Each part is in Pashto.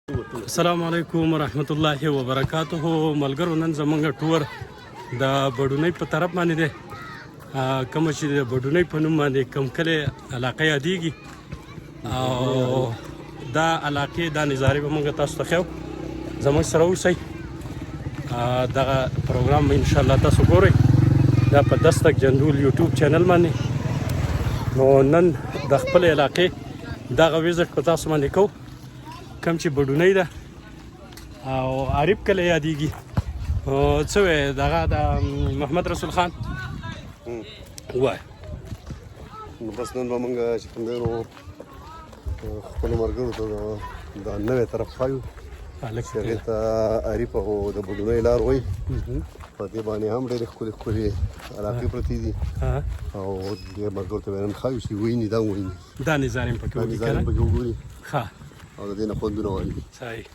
السلام علیکم ورحمت الله وبرکاته. ملګرو نن زمونږ ټور د بډونۍ په طرف باندې دی، کومه چې د بډونۍ په نوم باندې کوم کلی علاقه یادېږي او دا علاقې دا نظارې به موږ تاسو ته ښیو. زموږ سره اوسئ، دغه پروګرام به انشاءالله تاسو ګورئ دا په دستک جندول یوټیوب چینل باندې. نو نن د خپل علاقې دغه ویزټ په تاسو باندې کوو، کوم چې بډونۍ ده او عارف کلی یادېږي. څه وایې دغه د محمد رسول خان وایه. نو بس نن به موږ چې کوم دی نو خپلو ملګرو ته د نوې طرف ښایو چې هغې ته عارف او د بډونۍ لار وایي. په دې باندې هم ډېرې ښکلې ښکلې علاقې پرتې دي او دې ملګرو ته به نن ښایو چې وویني دا وویني، دا نظارې هم پکې وګوري نظارې هم پکې وګوري ښه او د دې نه خوندونه واخلي. صحیح.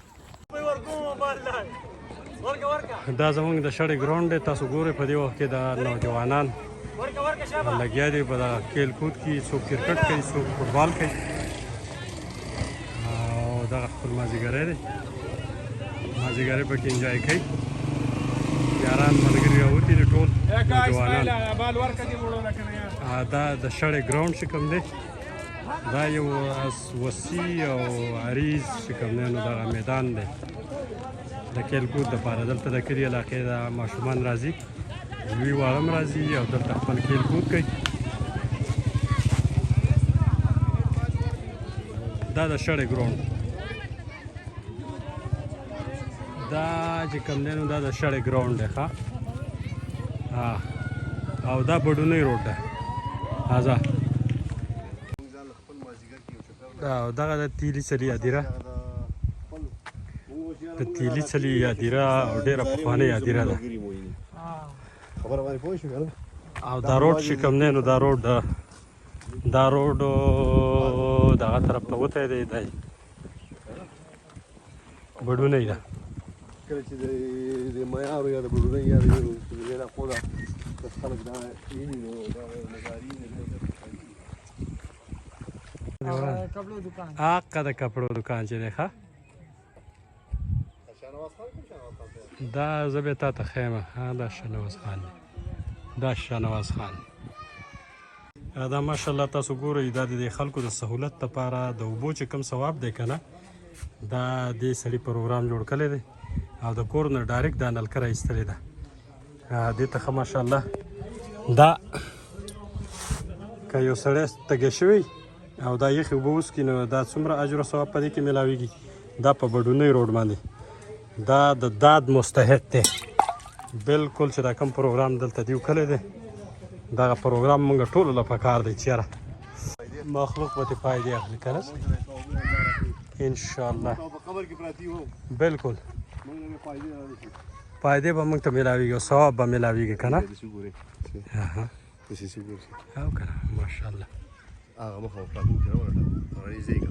دا زموږ د شړې ګراونډ دی، تاسو ګورئ په دې وخت کې د نوجوانان لګیا دي په دغه کھیل کود کې، څوک کرکټ کوي څوک فوټبال کوي او دغه خپل مازدیګری دی، مازدیګری پکې انجوای کوي. یاران ملګري راوتي دي ټول نوجوانان. دا د شړې ګراونډ چې کوم دی دا یو وسیع او عریض چې کوم دی نو دغه میدان دی د کھیل کود دپاره. دلته د کلي علاقې د ماشومان راځي، لوی واړه هم راځي او دلته خپل کھیل کود کوي. دا د شړې ګراونډ دا چې کوم دی نو دا د شړې ګراونډ دی ښه. او دا بډونۍ روډ ده ازا. او دغه د تیلي څلي هدیره، د تیلي څلي هدیره او ډېره پخوانۍ هدیره ده. او دا روډ چې کوم دی نو دا روډ دغه طرف ته وتی دی، دی بډونۍ ده. کله چې د معیارو یا د بډونۍ یا د خپله خلک دا ویني نو دا نظارې آقا د کپړو دکان چې دی ښه. دا زه به تا ته ښیم، دا شاهنواز خان دی، دا شاهنواز خان. دا ماشاءالله تاسو ګورئ دا د خلکو د سهولت لپاره د اوبو چې کوم ثواب دی که نه، دا دې سړي پروګرام جوړ کړی دی او د کور نه ډایرکټ دا نلکه راایستلې ده دې ته ښه ماشاءالله. دا که یو سړی تږی شوی او دا یخې اوبه وڅښي نو دا څومره اجر او ثواب په دې کې میلاویږي. دا په بډونۍ روډ باندې دا د داد مستحق دی بالکل چې دا کوم پروګرام دلته دیو کلی دی. دغه پروګرام موږ ټولو له پکار دی چې یاره مخلوق به ترې فایدې اخلي که نه انشاءالله. بالکل فایدې به موږ ته میلاویږي او ثواب به میلاویږي که نه. او که نه ماشاءالله. هغه مخه پلاټون کې راولټه هغه زیګه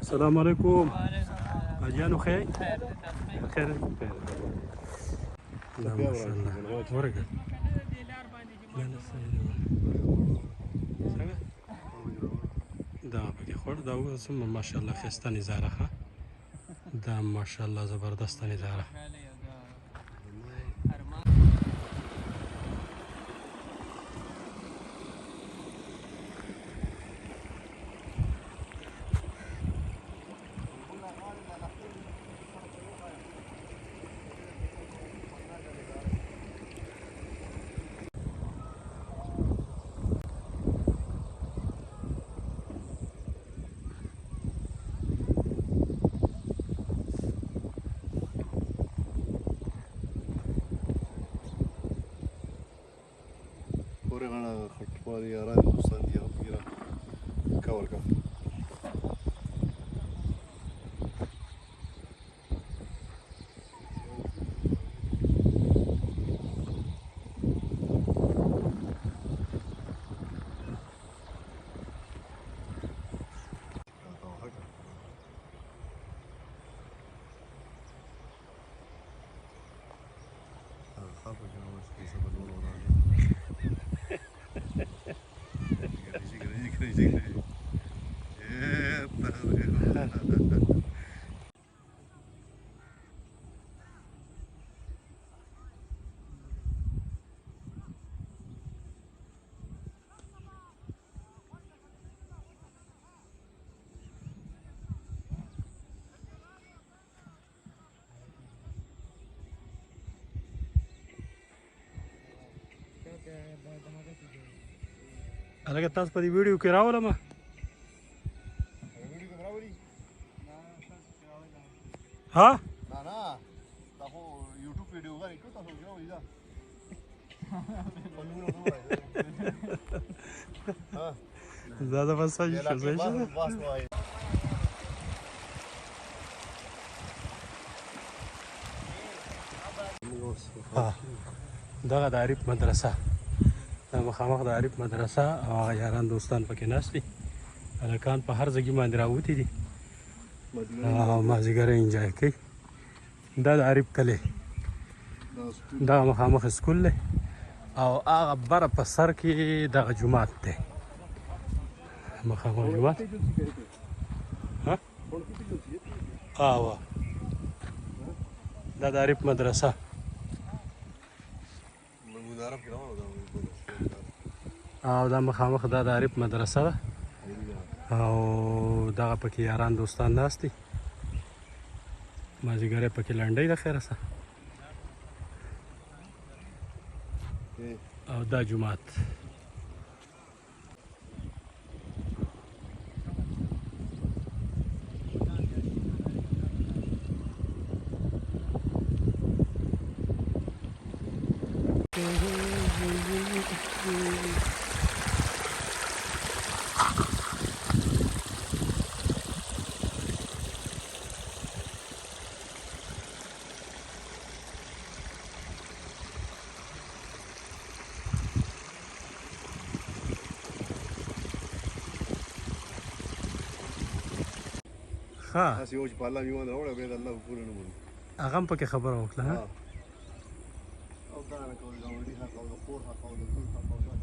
السلام علیکم حاجیانو خیر خیر ورګه دا پکې خور دا وسم ماشاءالله خسته نظاره ښه، دا ماشاءالله زبردست نظاره. پورې غاڼه خټوالي یاران دوستان دي هغه پکې کور کا. خلکو چې نو اوس کې څه بدلون وراغی هلکه تاسو په دې ویډیو کې راولم ویډیو کې راوړي ها نه نه دا خو یوټیوب ویډیو غواړي کو تاسو راوړي دا زیاده مساج شو زه دغه د عارف مدرسه دا مخامخ د عارف مدرسه او هغه یاران دوستان پکې ناست دي هلکان په هر ځای باندې راوتي دي او مازدیګر انجوای کوي دا د عارف کلی دغه مخامخ سکول دی او هغه بره په سر کې دغه جومات دی مخامخ جومات ها دا د عارف مدرسه او دا مخامخ دا د عارف مدرسه ده او دغه پکې یاران دوستان ناست دي مازدیګر یې پکې لنډۍ ده خیره سه او دا جومات ها تاسو یو چې په الله ایمان راوړی بیا د الله په پوره نه منو هغه هم پکې خبره وکړه ها او دا نه کوي ګاونډي حق او د کور حق او د ټول حق او دا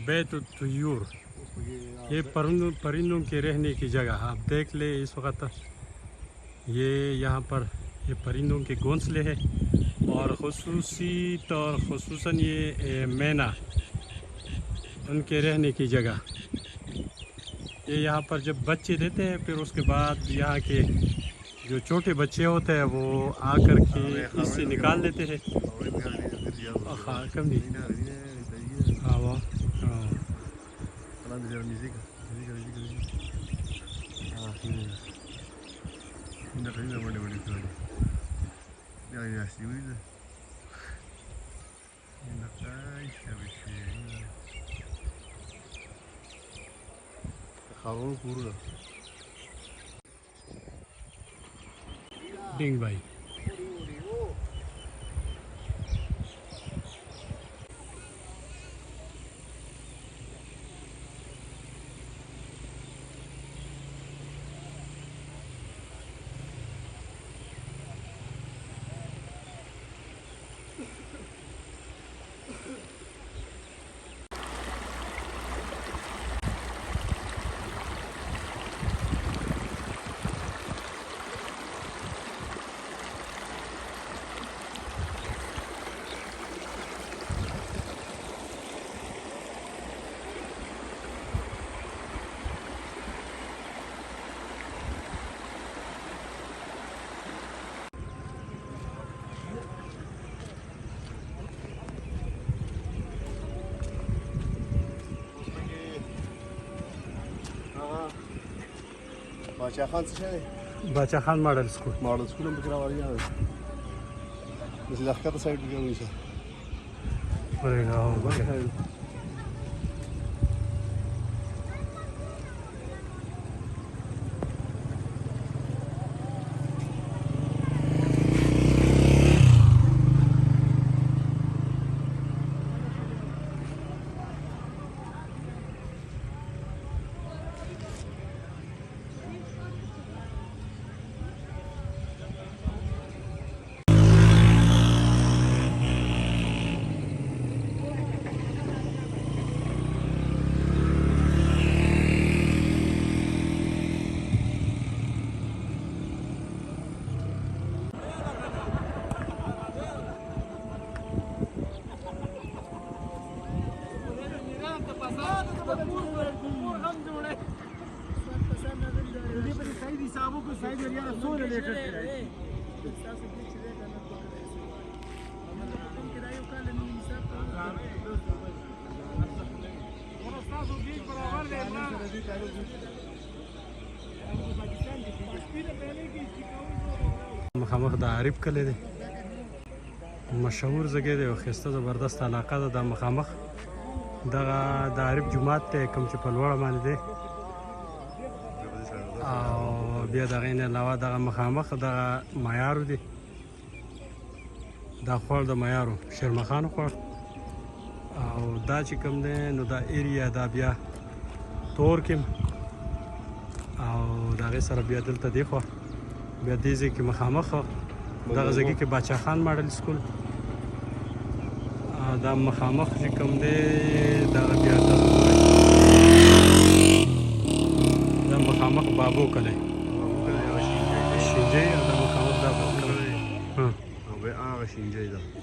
بیت الطیور یہ پرندوں کے رہنے کی جگہ آپ دیکھ لیں اس وقت یہ یہاں پر یہ پرندوں کے گھونسلے ہیں اور خصوصاً یہ مینا ان کے رہنے کی جگہ یہ یہاں پر جب بچے دیتے ہیں پھر اس کے بعد یہاں کے جو چھوٹے بچے ہوتے ہیں وہ آ کر کے اس سے نکال لیتے ہیں डिंग भाई باچا خان څه شي باچا خان ماډل سکول هم پکې راوړی دی مثل د ښکته سایډ کې ونیسه مخامخ د عارف کلی دی مشهور ځای دی او ښایسته زبردست علاقه ده د مخامخ دغه د عارف جومات دی کوم چې په لوړه باندې دی او بیا د هغې نه علاوه دغه مخامخ دغه معیارو دی دا خوړ د معیارو شیرمخانو خوړ او دا چې کوم دی نو دا ایریا دا بیا تورکم او د هغې سره بیا دلته دی خوا بیا دې ځای کې مخامخ دغه ځای کې باچا خان ماډل سکول دا مخامخ چې کوم دی دغه بیا دا مخامخ بابو کلی شینجی او دا مخامخ دا بابو کلی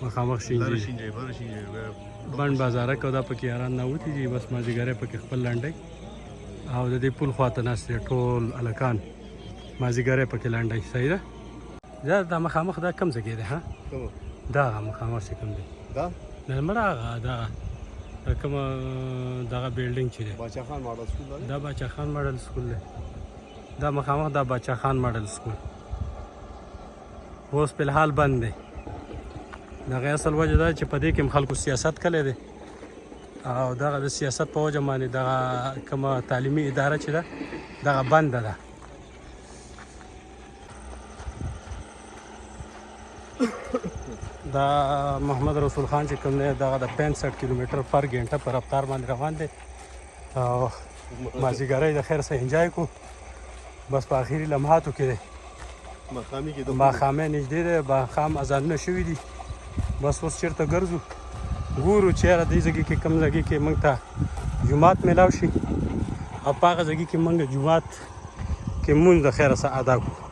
مخامخ شینجی بند بازارک او دا پکې یاران ناوتي دي بس مازدیګری پکې خپل لنډی او د دې پول خواته ناست دی ټول هلکان مازدیګری پکې لنډی صحیح ده دا مخامخ دا کم ځای کې دی ها دغه مخامخ چې کوم دی دا نه مړه هغه دغه کومه دغه بیلډینګ چې دی باچا خان ماډل سکول دا باچا خان ماډل سکول دی دا مخامخ دا باچا خان ماډل سکول اوس فلحال بند دی دغه اصل وجه دا چې په دې کې خلکو سیاست کړی دی او دغه د سیاست په وجه باندې دغه کومه تعلیمي اداره چې ده دغه بنده ده دا محمد رسول خان چې کوم دی دغه د 65 کیلومتر پر غنټه په رفتار باندې روان دی او مازدیګری د خیر سره انجوای کو بس په اخیری لمحاتو کې دی ماښامې نږدې دی ماښام اذانونه شوي دي بس اوس چېرته ګرځو ګورو چېرې دې ځای کې کوم ځای کې موږ ته جومات میلاو شي او په هغه ځای کې موږ جومات کې مونځ د خیره سره ادا کړو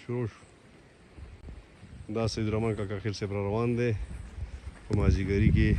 شروع شو دا سید رحمان کاکا خیل صاحب روان دی په مازدیګري کې